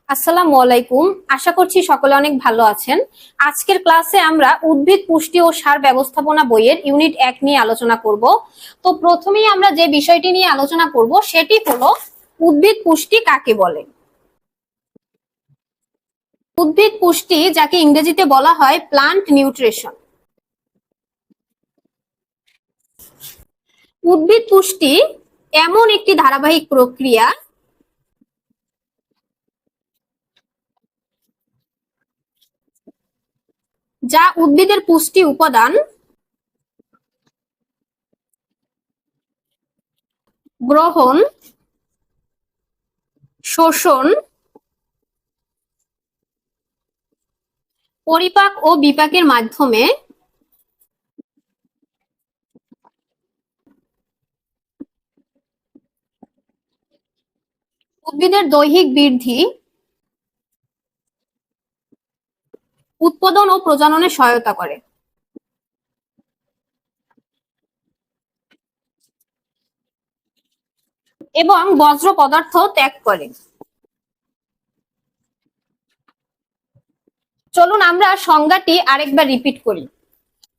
আসসালামু আলাইকুম। আশা করছি সকলে অনেক ভালো আছেন। আজকের ক্লাসে আমরা উদ্ভিদ পুষ্টি ও সার ব্যবস্থাপনা বইয়ের ইউনিট 1 নিয়ে আলোচনা করব। তো প্রথমেই আমরা যে বিষয়টি নিয়ে আলোচনা করব সেটি হলো উদ্ভিদ পুষ্টি কাকে বলে। উদ্ভিদ পুষ্টি, যাকে ইংরেজিতে বলা হয় প্লান্ট নিউট্রিশন। উদ্ভিদ পুষ্টি এমন একটি ধারাবাহিক প্রক্রিয়া যা উদ্ভিদের পুষ্টি উপাদান গ্রহণ, শোষণ, পরিপাক ও বিপাকের মাধ্যমে উদ্ভিদের দৈহিক বৃদ্ধি, উৎপাদন ও প্রজননে সহায়তা করে এবং বর্জ্য পদার্থ ত্যাগ করে। চলুন আমরা সংজ্ঞাটি আরেকবার রিপিট করি।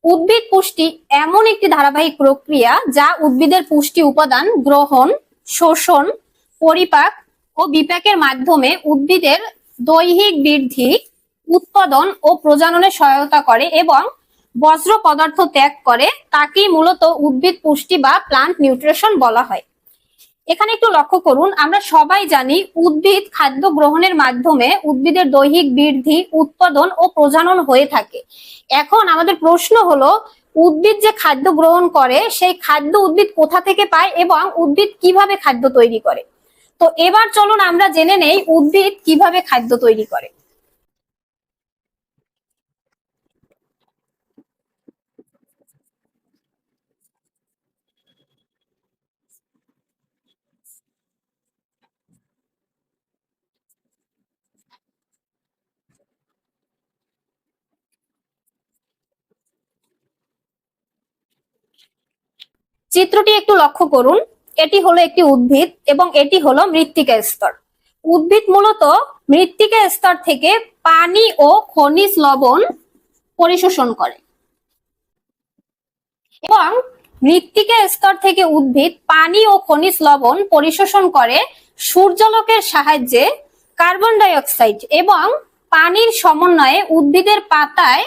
উদ্ভিদ পুষ্টি এমন একটি ধারাবাহিক প্রক্রিয়া যা উদ্ভিদের পুষ্টি উপাদান গ্রহণ, শোষণ, পরিপাক ও বিপাকের মাধ্যমে উদ্ভিদের দৈহিক বৃদ্ধি, উৎপাদন ও প্রজননে সহায়তা করে এবং বর্জ্য পদার্থ ত্যাগ করে। তাকেই মূলত উদ্ভিদ পুষ্টি বা প্লান্ট নিউট্রিশন বলা হয়। এখানে একটু লক্ষ্য করুন, আমরা সবাই জানি উদ্ভিদ খাদ্য গ্রহণের মাধ্যমে উদ্ভিদের দৈহিক বৃদ্ধি, উৎপাদন ও প্রজনন হয়ে থাকে। এখন আমাদের প্রশ্ন হলো, উদ্ভিদ যে খাদ্য গ্রহণ করে সেই খাদ্য উদ্ভিদ কোথা থেকে পায় এবং উদ্ভিদ কিভাবে খাদ্য তৈরি করে। তো এবার চলুন আমরা জেনে নেই উদ্ভিদ কিভাবে খাদ্য তৈরি করে। চিত্রটি একটু লক্ষ্য করুন। এটি হলো একটি উদ্ভিদ এবং এটি হলো মৃত্তিকা স্তর। উদ্ভিদ মূলত মৃত্তিকা স্তর থেকে পানি ও খনিজ লবণ পরিশোষণ করে এবং মৃত্তিকা স্তর থেকে উদ্ভিদ পানি ও খনিজ লবণ পরিশোষণ করে সূর্যালোকের সাহায্যে কার্বন ডাই অক্সাইড এবং পানির সমন্বয়ে উদ্ভিদের পাতায়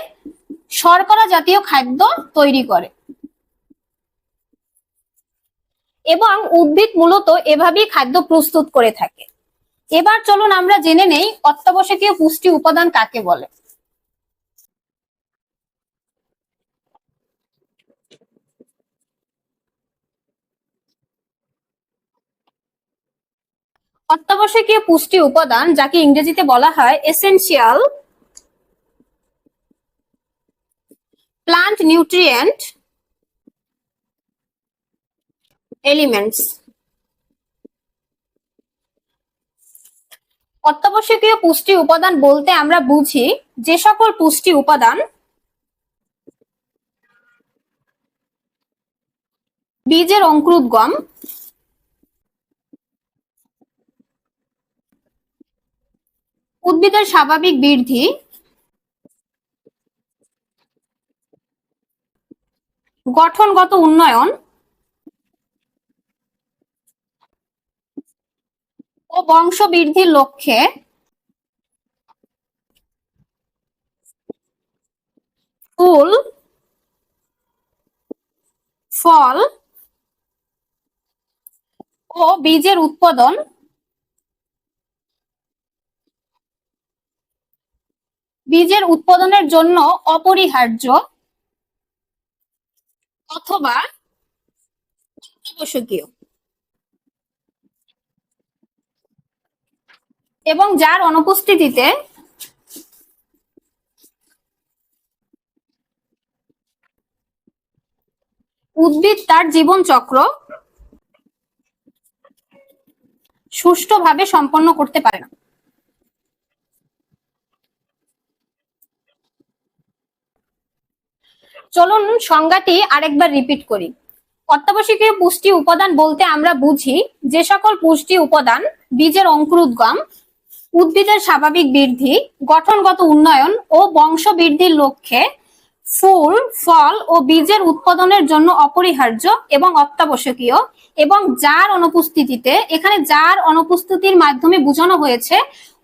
শর্করা জাতীয় খাদ্য তৈরি করে এবং উদ্ভিদ মূলত এভাবেই খাদ্য প্রস্তুত করে থাকে। এবার চলুন আমরা জেনে নেই অত্যাবশ্যকীয় পুষ্টি উপাদান কাকে বলে। অত্যাবশ্যকীয় পুষ্টি উপাদান, যাকে ইংরেজিতে বলা হয় এসেনশিয়াল প্লান্ট নিউট্রিয়েন্ট এলিমেন্টস। অত্যাবশ্যকীয় পুষ্টি উপাদান বলতে আমরা বুঝি যে সকল পুষ্টি উপাদান বীজের অঙ্কুরোদ্গম, উদ্ভিদের স্বাভাবিক বৃদ্ধি, গঠনগত উন্নয়ন ও বংশবৃদ্ধির লক্ষ্যে ফুল, ফল ও বীজের উৎপাদন বীজের উৎপাদনের জন্য অপরিহার্য অথবা অত্যাবশ্যকীয় এবং যার অনুপস্থিতিতে উদ্ভিদ তার জীবন চক্র সুষ্ঠুভাবে সম্পন্ন করতে পারে না। চলুন সংজ্ঞাটি আরেকবার রিপিট করি। অত্যাবশ্যকীয় পুষ্টি উপাদান বলতে আমরা বুঝি যে সকল পুষ্টি উপাদান বীজের অঙ্কুরোদ্গম, উদ্ভিদের স্বাভাবিক বৃদ্ধি, গঠনগত উন্নয়ন ও বংশ বৃদ্ধির লক্ষ্যে ফুল, ফল ও বীজের উৎপাদনের জন্য অপরিহার্য এবং অত্যাবশ্যকীয়, এবং যার অনুপস্থিতিতে, এখানে যার অনুপস্থিতির মাধ্যমে বোঝানো হয়েছে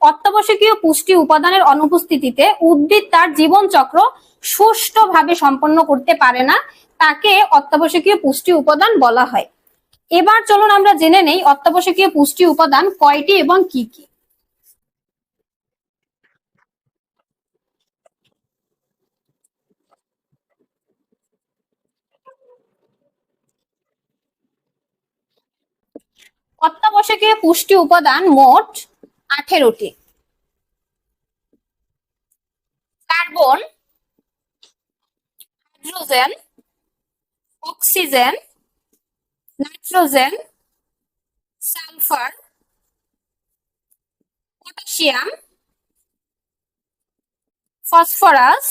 অত্যাবশ্যকীয় পুষ্টি উপাদানের অনুপস্থিতিতে উদ্ভিদ তার জীবন চক্র সুষ্ঠুভাবে সম্পন্ন করতে পারে না, তাকে অত্যাবশ্যকীয় পুষ্টি উপাদান বলা হয়। এবার চলুন আমরা জেনে নেই অত্যাবশ্যকীয় পুষ্টি উপাদান কয়টি এবং কি কি। অত্যাবশ্যকীয় পুষ্টি উপাদান মোট 18টি। Carbon, hydrogen, oxygen, nitrogen, sulphur, potassium, phosphorus,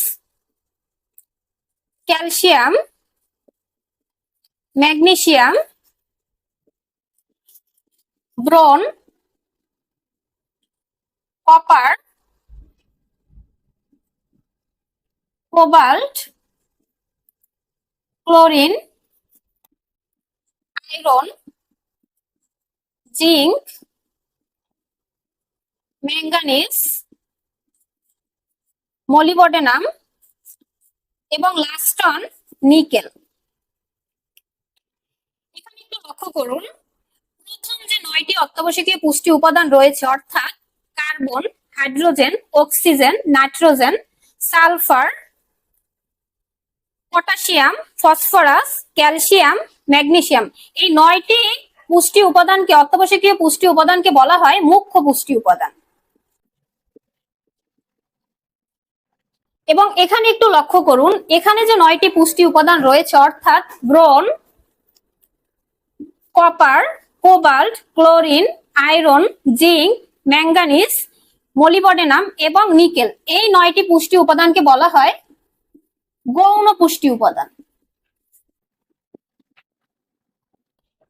calcium, magnesium, boron, copper, cobalt, chlorine, iron, zinc, manganese, molybdenum এবং লাস্ট অন নিকেল। এখানে একটু লক্ষ্য করুন, প্রথম যে 9টি অত্যাবশ্যকীয় পুষ্টি উপাদান রয়েছে অর্থাৎ carbon, hydrogen, oxygen, nitrogen, sulphur, potassium, phosphorus, calcium, magnesium, এই 9টি পুষ্টি উপাদানকে, অত্যাবশ্যকীয় পুষ্টি উপাদানকে বলা হয় মুখ্য পুষ্টি উপাদান। এবং এখানে একটু লক্ষ্য করুন, এখানে যে 9টি পুষ্টি উপাদান রয়েছে অর্থাৎ boron, copper, cobalt, chlorine, iron, zinc, manganese, molybdenum এবং নিকেল, এই 9টি পুষ্টি উপাদানকে বলা হয় গৌণ পুষ্টি উপাদান।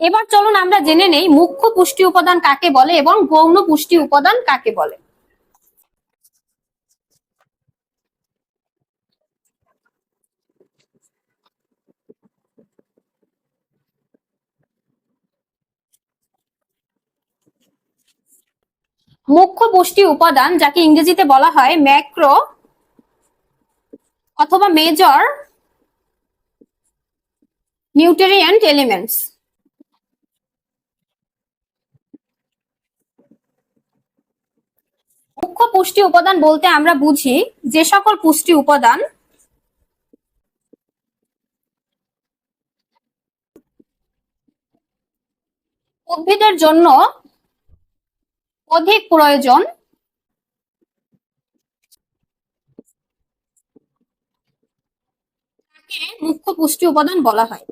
এবার চলুন আমরা জেনে নেই মুখ্য পুষ্টি উপাদান কাকে বলে এবং গৌণ পুষ্টি উপাদান কাকে বলে। মুখ্য পুষ্টি উপাদান যাকে ইংরেজিতে বলা হয় ম্যাক্রো অথবা মেজর নিউট্রিয়েন্ট এলিমেন্টস। মুখ্য পুষ্টি উপাদান বলতে আমরা বুঝি যে সকল পুষ্টি উপাদান উদ্ভিদের জন্য অধিক প্রয়োজন তাকে মুখ্য পুষ্টি উপাদান বলা হয়।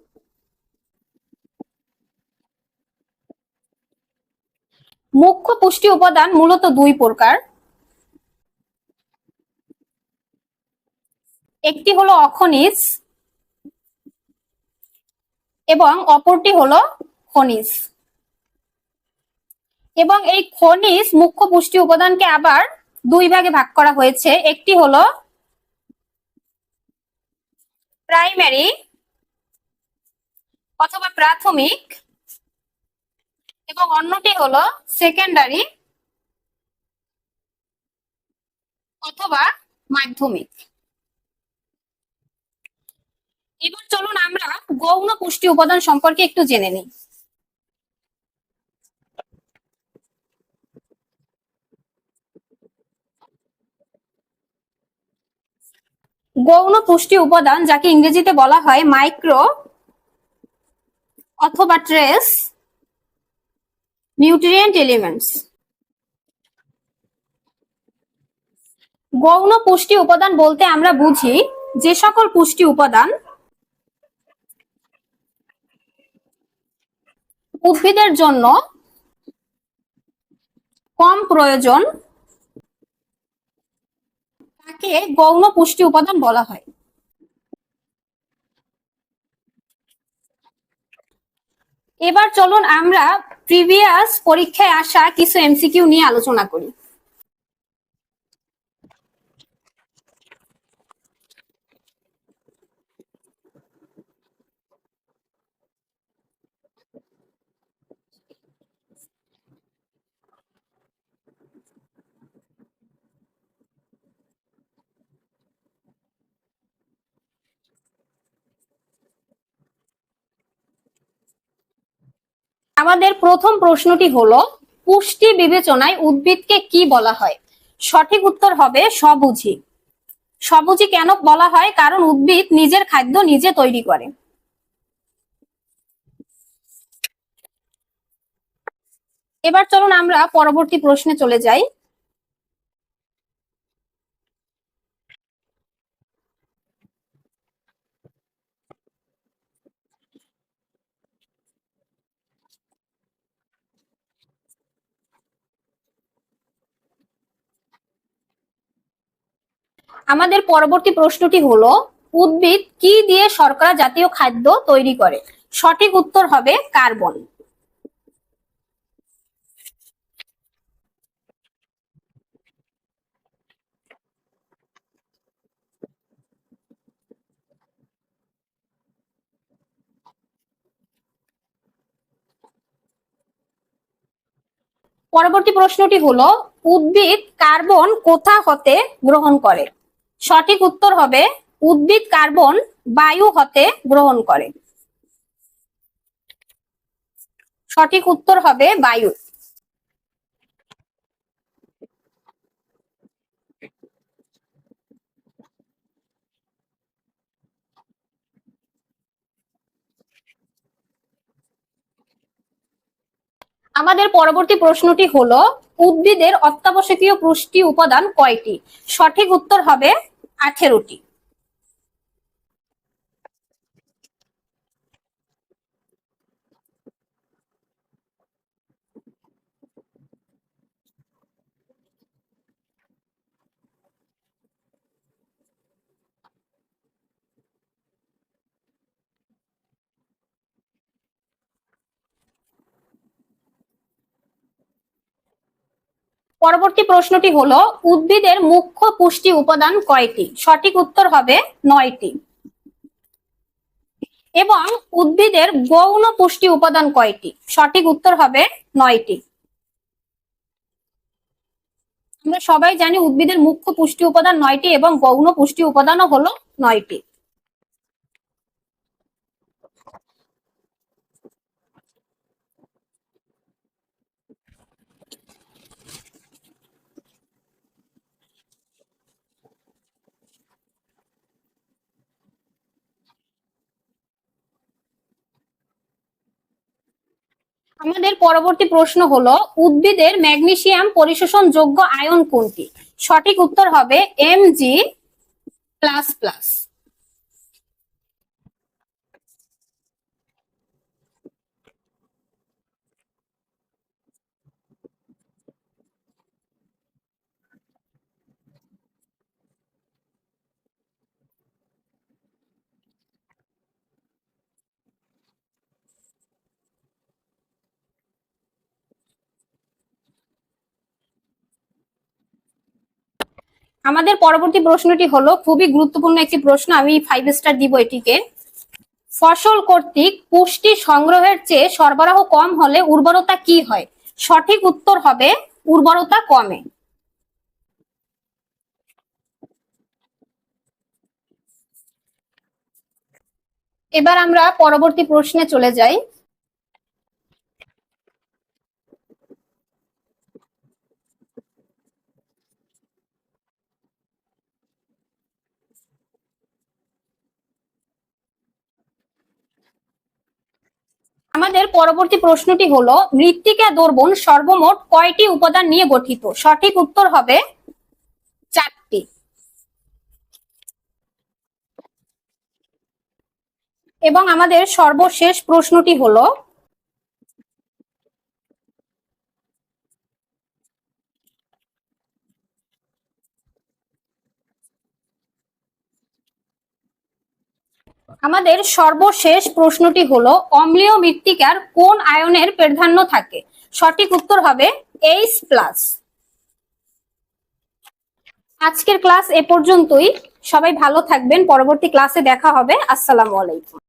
মুখ্য পুষ্টি উপাদান মূলত দুই প্রকার, একটি হলো অখনিজ এবং অপরটি হলো খনিজ। এবং এই খনিজ মুখ্য পুষ্টি উপাদানকে আবার দুই ভাগে ভাগ করা হয়েছে, একটি হলো প্রাইমারি অথবা প্রাথমিক এবং অন্যটি হলো সেকেন্ডারি অথবা মাধ্যমিক। এবার চলুন আমরা গৌণ পুষ্টি উপাদান সম্পর্কে একটু জেনে নিই। গৌণ পুষ্টি উপাদান যাকে ইংরেজিতে বলা হয় মাইক্রো অথবা ট্রেস নিউট্রিয়েন্ট এলিমেন্টস। গৌণ পুষ্টি উপাদান বলতে আমরা বুঝি যে সকল পুষ্টি উপাদান উদ্ভিদের জন্য কম প্রয়োজন তাকে গৌণ পুষ্টি উপাদান বলা হয়। এবার চলুন আমরা প্রিভিয়াস পরীক্ষায় আসা কিছু এমসিকিউ নিয়ে আলোচনা করি। আমাদের প্রথম প্রশ্নটি হলো পুষ্টি বিবেচনায় উদ্ভিদকে কি বলা হয়? সঠিক উত্তর হবে স্বভোজী। স্বভোজী কেন বলা হয়? কারণ উদ্ভিদ নিজের খাদ্য নিজে তৈরি করে। এবার চলুন আমরা পরবর্তী প্রশ্নে চলে যাই। আমাদের পরবর্তী প্রশ্নটি হলো উদ্ভিদ কি দিয়ে শর্করা জাতীয় খাদ্য তৈরি করে? সঠিক উত্তর হবে কার্বন। পরবর্তী প্রশ্নটি হলো উদ্ভিদ কার্বন কোথা হতে গ্রহণ করে? সঠিক উত্তর হবে উদ্ভিদ কার্বন বায়ু হতে গ্রহণ করে। সঠিক উত্তর হবে বায়ু। আমাদের পরবর্তী প্রশ্নটি হলো উদ্ভিদের অত্যাবশ্যকীয় পুষ্টি উপাদান কয়টি? সঠিক উত্তর হবে 18টি। পরবর্তী প্রশ্নটি হলো উদ্ভিদের মুখ্য পুষ্টি উপাদান কয়টি? সঠিক উত্তর হবে 9টি। এবং উদ্ভিদের গৌণ পুষ্টি উপাদান কয়টি? সঠিক উত্তর হবে 9টি। আমরা সবাই জানি উদ্ভিদের মুখ্য পুষ্টি উপাদান 9টি এবং গৌণ পুষ্টি উপাদানও হলো 9টি। আমাদের পরবর্তী প্রশ্ন হলো উদ্ভিদের ম্যাগনেসিয়াম পরিশোষণ যোগ্য আয়ন কোনটি? সঠিক উত্তর হবে Mg++। আমাদের পরবর্তী প্রশ্নটি হলো খুবই গুরুত্বপূর্ণ একটি প্রশ্ন, আমি 5 স্টার দিব এটিকে। ফসল কর্তৃক পুষ্টি সংগ্রহের চেয়ে সরবরাহ কম হলে উর্বরতা কি হয়? সঠিক উত্তর হবে উর্বরতা কমে। এবার আমরা পরবর্তী প্রশ্নে চলে যাই। আমাদের পরবর্তী প্রশ্নটি হলো মৃত্তিকা দ্রবণ সর্বমোট কয়টি উপাদান নিয়ে গঠিত? সঠিক উত্তর হবে 4টি। এবং আমাদের সর্বশেষ প্রশ্নটি হলো অম্লীয় মৃত্তিকার কোন আয়নের প্রাধান্য থাকে? সঠিক উত্তর হবে H+। আজকের ক্লাস এ পর্যন্তই। সবাই ভালো থাকবেন, পরবর্তী ক্লাসে দেখা হবে। আসসালামু আলাইকুম।